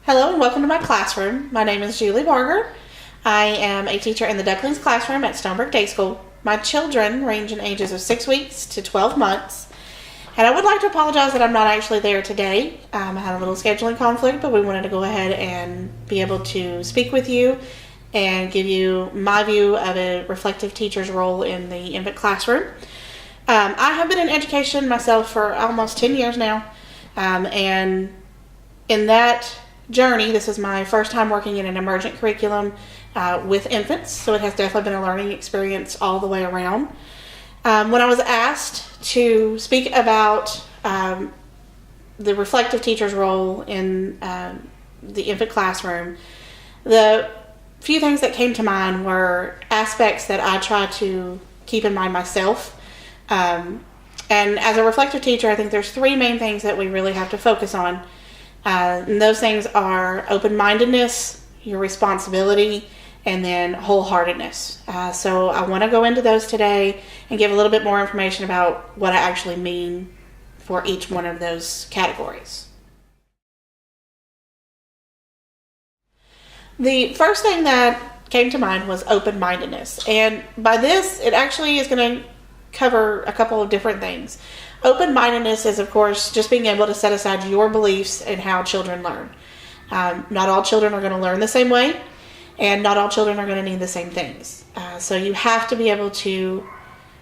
Hello and welcome to my classroom. My name is Julie Barger. I am a teacher in the Ducklings classroom at Stoneburg Day School. My children range in ages of 6 weeks to 12 months. And I would like to apologize that I'm not actually there today. I had a little scheduling conflict, but we wanted to go ahead and be able to speak with you and give you my view of a reflective teacher's role in the infant classroom. I have been in education myself for almost 10 years now. And in that journey, this is my first time working in an emergent curriculum with infants, so it has definitely been a learning experience all the way around. When I was asked to speak about the reflective teacher's role in the infant classroom, the few things that came to mind were aspects that I try to keep in mind myself. And as a reflective teacher, I think there's three main things that we really have to focus on. And those things are open-mindedness, your responsibility, and then wholeheartedness. So I want to go into those today and give a little bit more information about what I actually mean for each one of those categories. The first thing that came to mind was open-mindedness. And by this, it actually is going to cover a couple of different things. Open-mindedness is, of course, just being able to set aside your beliefs and how children learn. Not all children are going to learn the same way, and not all children are going to need the same things. So you have to be able to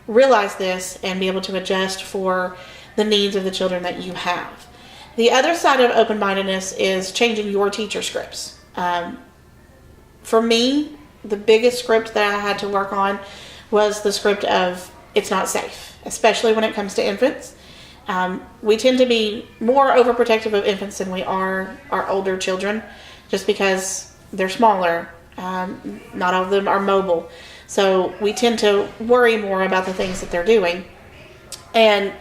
realize this and be able to adjust for the needs of the children that you have. The other side of open-mindedness is changing your teacher scripts. For me, the biggest script that I had to work on was the script of it's not safe, especially when it comes to infants. We tend to be more overprotective of infants than we are our older children, just because they're smaller. Not all of them are mobile. So we tend to worry more about the things that they're doing. And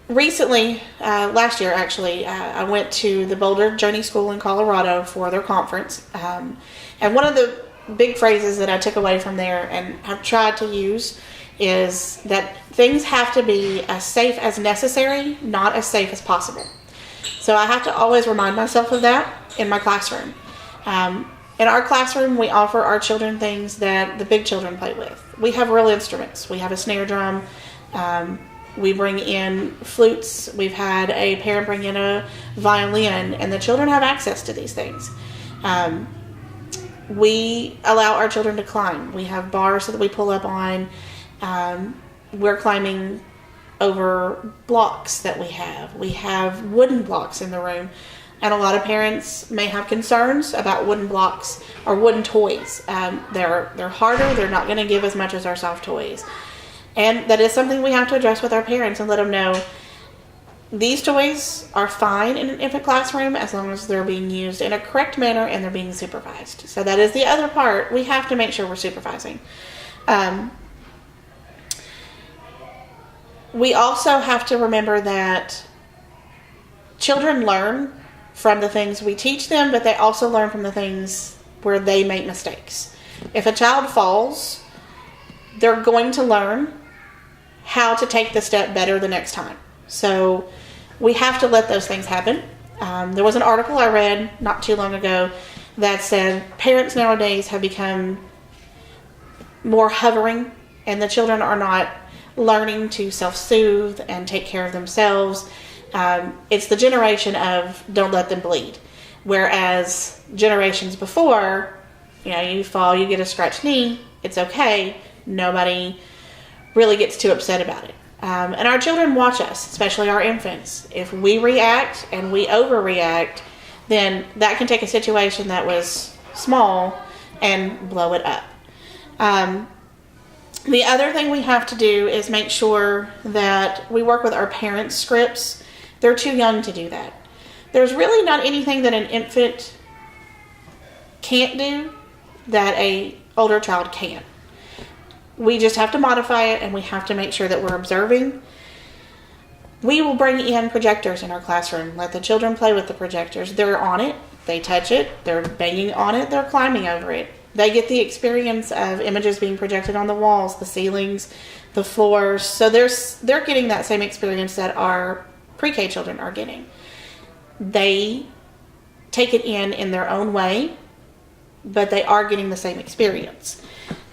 recently, last year actually, I went to the Boulder Journey School in Colorado for their conference. And one of the big phrases that I took away from there and have tried to use is that things have to be as safe as necessary, not as safe as possible. So I have to always remind myself of that in my classroom. In our classroom, we offer our children things that the big children play with. We have real instruments. We have a snare drum. We bring in flutes. We've had a parent bring in a violin, and the children have access to these things. We allow our children to climb. We have bars that we pull up on. We're climbing over blocks that we have. We have wooden blocks in the room. And a lot of parents may have concerns about wooden blocks or wooden toys. They're harder. They're not going to give as much as our soft toys. And that is something we have to address with our parents and let them know these toys are fine in an infant classroom as long as they're being used in a correct manner and they're being supervised. So that is the other part. We have to make sure we're supervising. We also have to remember that children learn from the things we teach them, but they also learn from the things where they make mistakes. If a child falls, they're going to learn how to take the step better the next time. So we have to let those things happen. There was an article I read not too long ago that said parents nowadays have become more hovering, and the children are not learning to self-soothe and take care of themselves. It's the generation of don't let them bleed. Whereas generations before, you fall, you get a scratched knee, it's okay. Nobody really gets too upset about it. And our children watch us, especially our infants. If we react and we overreact, then that can take a situation that was small and blow it up. The other thing we have to do is make sure that we work with our parents' scripts. They're too young to do that. There's really not anything that an infant can't do that an older child can. We just have to modify it, and we have to make sure that we're observing. We will bring in projectors in our classroom. Let the children play with the projectors. They're on it. They touch it. They're banging on it. They're climbing over it. They get the experience of images being projected on the walls, the ceilings, the floors. So they're getting that same experience that our pre-K children are getting. They take it in their own way, but they are getting the same experience.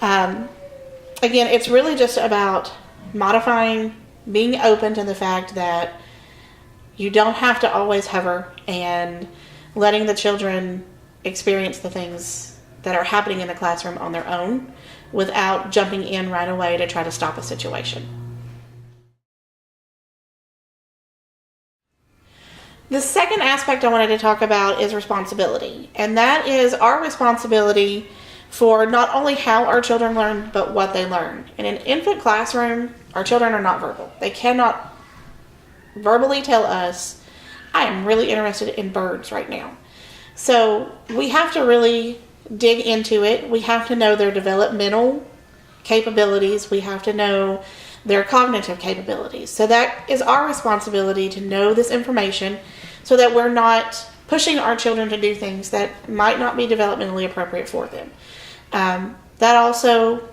Again, it's really just about modifying, being open to the fact that you don't have to always hover, and letting the children experience the things that are happening in the classroom on their own without jumping in right away to try to stop a situation. The second aspect I wanted to talk about is responsibility, and that is our responsibility for not only how our children learn, but what they learn. In an infant classroom, our children are not verbal. They cannot verbally tell us, I am really interested in birds right now. So we have to really dig into it. We have to know their developmental capabilities. We have to know their cognitive capabilities. So that is our responsibility, to know this information so that we're not pushing our children to do things that might not be developmentally appropriate for them. That also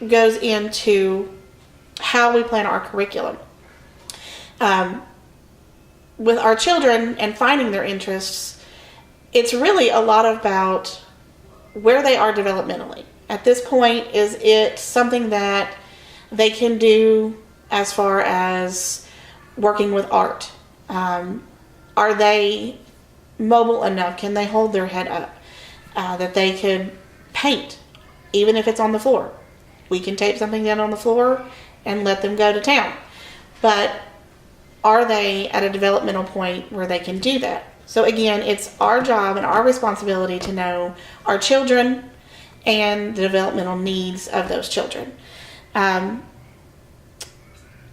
goes into how we plan our curriculum. With our children and finding their interests, it's really a lot about where they are developmentally. At this point, is it something that they can do as far as working with art? Are they mobile enough? Can they hold their head up? That they could paint, even if it's on the floor. We can tape something down on the floor and let them go to town. But are they at a developmental point where they can do that? So again, it's our job and our responsibility to know our children and the developmental needs of those children.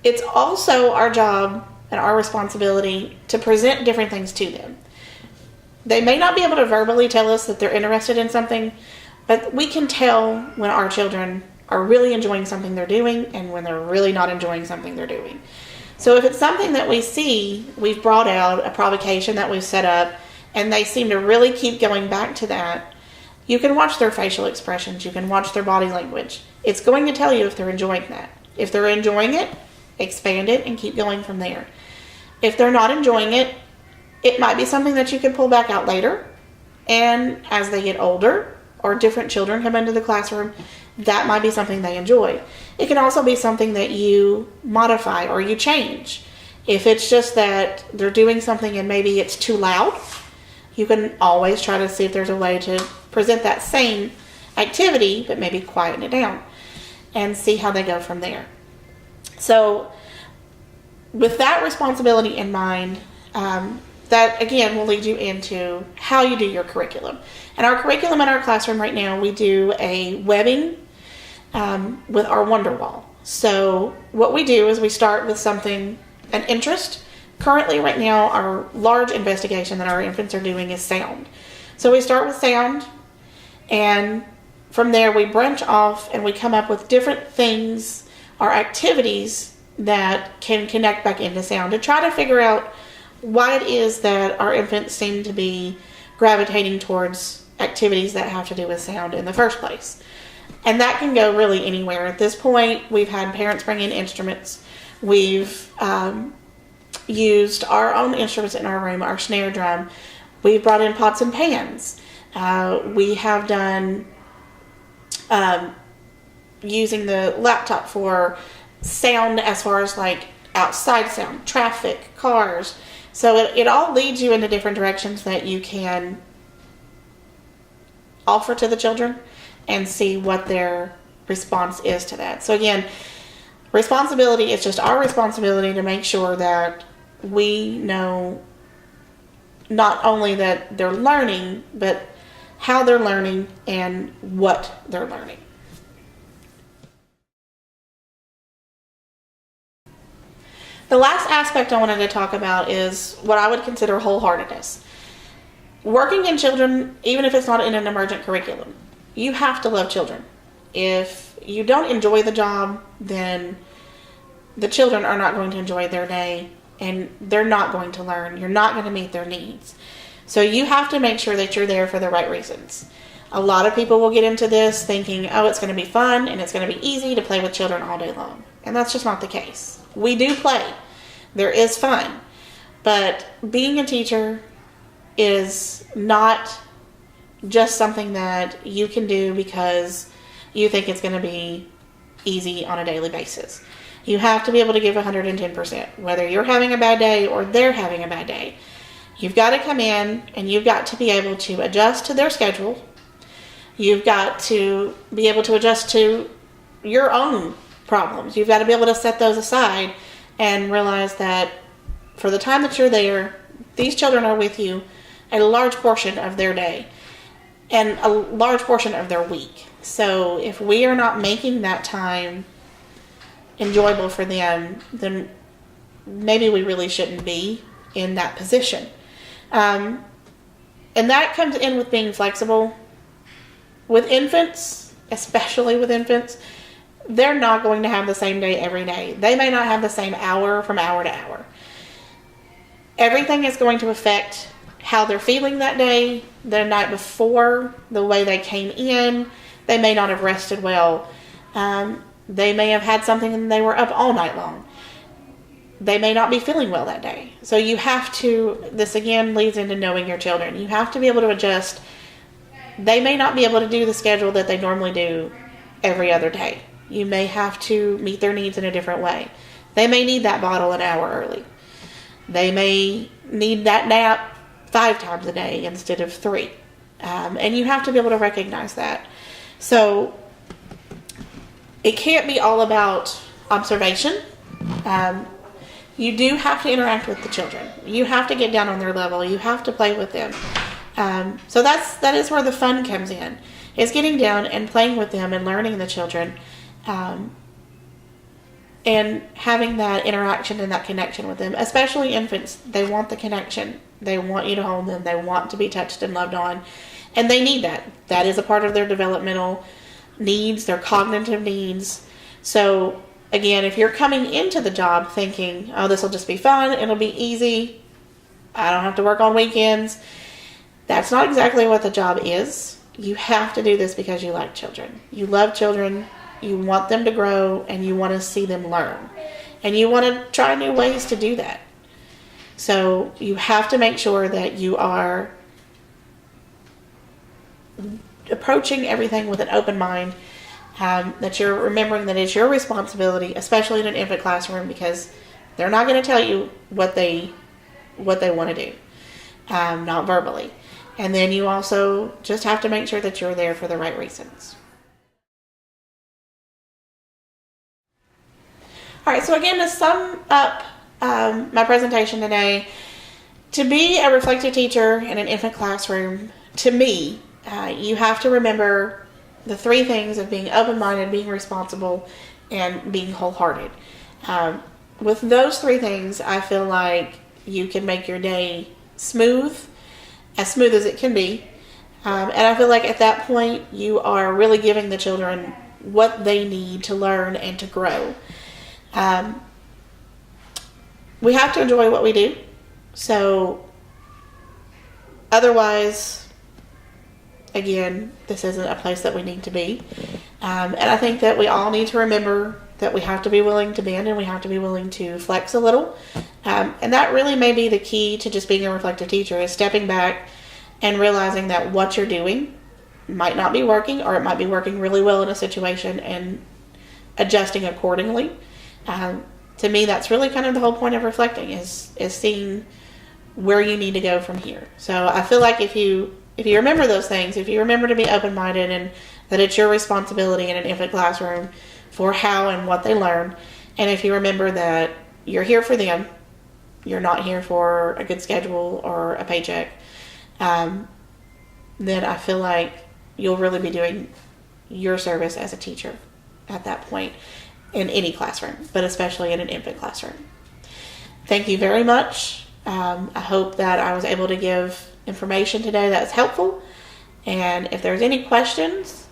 It's also our job and our responsibility to present different things to them. They may not be able to verbally tell us that they're interested in something, but we can tell when our children are really enjoying something they're doing and when they're really not enjoying something they're doing. So if it's something that we see, we've brought out a provocation that we've set up, and they seem to really keep going back to that, you can watch their facial expressions, you can watch their body language. It's going to tell you if they're enjoying that. If they're enjoying it, expand it and keep going from there. If they're not enjoying it, it might be something that you can pull back out later, and as they get older or different children come into the classroom, that might be something they enjoy. It can also be something that you modify or you change. If it's just that they're doing something and maybe it's too loud, you can always try to see if there's a way to present that same activity, but maybe quieten it down and see how they go from there. So with that responsibility in mind, that again will lead you into how you do your curriculum. And our curriculum in our classroom right now, we do a webbing with our Wonder Wall. So what we do is we start with something, an interest. Currently right now, our large investigation that our infants are doing is sound. So we start with sound, and from there we branch off and we come up with different things or activities that can connect back into sound to try to figure out why it is that our infants seem to be gravitating towards activities that have to do with sound in the first place. And that can go really anywhere. At this point, we've had parents bring in instruments. We've used our own instruments in our room, our snare drum. We've brought in pots and pans. We have done using the laptop for sound as far as like outside sound, traffic, cars. So it all leads you into different directions that you can offer to the children and see what their response is to that. So again, responsibility is just our responsibility to make sure that we know not only that they're learning, but how they're learning and what they're learning. The last aspect I wanted to talk about is what I would consider wholeheartedness. Working in children, even if it's not in an emergent curriculum, you have to love children. If you don't enjoy the job, then the children are not going to enjoy their day and they're not going to learn. You're not going to meet their needs. So you have to make sure that you're there for the right reasons. A lot of people will get into this thinking, oh, it's going to be fun and it's going to be easy to play with children all day long. And that's just not the case. We do play. There is fun. But being a teacher is not just something that you can do because you think it's going to be easy on a daily basis. You have to be able to give 110%, whether you're having a bad day or they're having a bad day. You've got to come in and you've got to be able to adjust to their schedule. You've got to be able to adjust to your own problems. You've got to be able to set those aside and realize that for the time that you're there, these children are with you a large portion of their day and a large portion of their week. So if we are not making that time enjoyable for them, then maybe we really shouldn't be in that position. And that comes in with being flexible. With infants, especially with infants, they're not going to have the same day every day. They may not have the same hour from hour to hour. Everything is going to affect how they're feeling that day, the night before, the way they came in. They may not have rested well. They may have had something and they were up all night long. They may not be feeling well that day. So you have to, this again leads into knowing your children. You have to be able to adjust. They may not be able to do the schedule that they normally do every other day. You may have to meet their needs in a different way. They may need that bottle an hour early. They may need that nap 5 times a day instead of 3. And you have to be able to recognize that. So it can't be all about observation. You do have to interact with the children. You have to get down on their level. You have to play with them. So that is where the fun comes in, is getting down and playing with them and learning the children, and having that interaction and that connection with them. Especially infants, they want the connection. They want you to hold them. They want to be touched and loved on, and they need that. That is a part of their developmental needs, their cognitive needs. So again, if you're coming into the job thinking, oh, this will just be fun, it'll be easy, I don't have to work on weekends, that's not exactly what the job is. You have to do this because you like children. You love children, you want them to grow, and you want to see them learn. And you want to try new ways to do that. So you have to make sure that you are approaching everything with an open mind, that you're remembering that it's your responsibility, especially in an infant classroom, because they're not going to tell you what they want to do, not verbally. And then you also just have to make sure that you're there for the right reasons. All right, so again, to sum up my presentation today, to be a reflective teacher in an infant classroom, to me, you have to remember the 3 things of being open-minded, being responsible, and being wholehearted. With those 3 things, I feel like you can make your day smooth as it can be. And I feel like at that point, you are really giving the children what they need to learn and to grow. We have to enjoy what we do. So otherwise, again, this isn't a place that we need to be. And I think that we all need to remember that we have to be willing to bend and we have to be willing to flex a little. And that really may be the key to just being a reflective teacher, is stepping back and realizing that what you're doing might not be working, or it might be working really well in a situation, and adjusting accordingly. To me, that's really kind of the whole point of reflecting, is seeing where you need to go from here. So I feel like if you remember those things, if you remember to be open-minded and that it's your responsibility in an infant classroom for how and what they learn, and if you remember that you're here for them, you're not here for a good schedule or a paycheck, then I feel like you'll really be doing your service as a teacher at that point in any classroom, but especially in an infant classroom. Thank you very much. I hope that I was able to give information today that's helpful. And if there's any questions,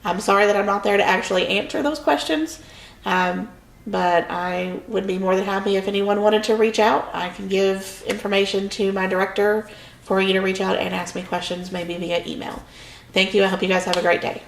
I'm sorry that I'm not there to actually answer those questions. But I would be more than happy if anyone wanted to reach out. I can give information to my director for you to reach out and ask me questions, maybe via email. Thank you. I hope you guys have a great day.